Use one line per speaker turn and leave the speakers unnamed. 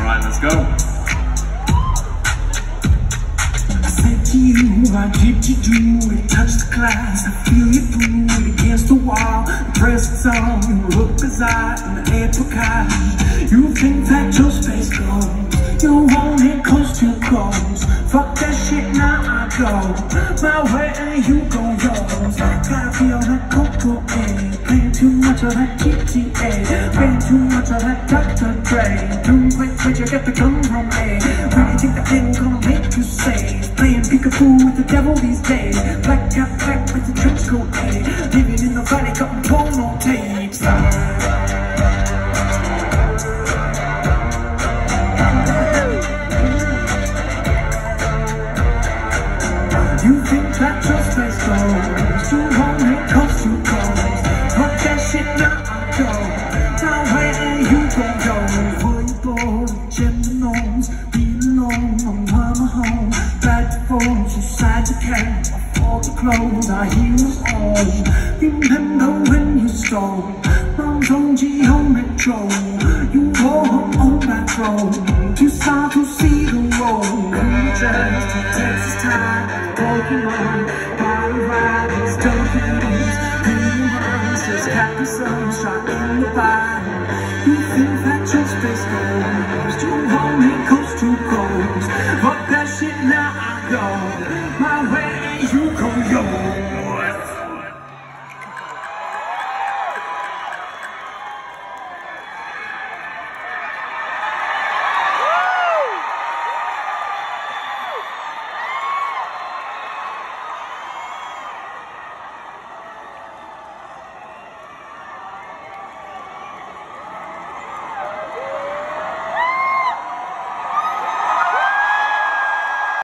Alright, let's go.
I said to you, I did you do it? Touch the glass, I feel you through it against the wall. The presence on you look bizarre in the apricot. You think that your space goes, you want it close to close. Fuck that shit, now I go my way and you go yours. Gotta feel that cocaine, playing too much of that GTA, playing too much of that Dr. Dre. Doing quick, you get the gun from A. Really think that ain't gonna make you safe, playing peekaboo with the devil these days. Black cap black with the trench coat A, living in the valley, cutting porn on tapes. You think that your space goes, you want it close to close. Fuck that shit, now I go my way and you gon' go. Where you go, the gender knows, be alone, I'm mama home. Back to phone, so side to cat, all the clothes I hear was on. Remember when you stole Mom's OG home metro, you wore her own back road, too sad to see the road. Just to Texas time, broken on, body riders, dummies, green monsters, happy sunshine in the body. You think that your space goes, you want it coast to coast.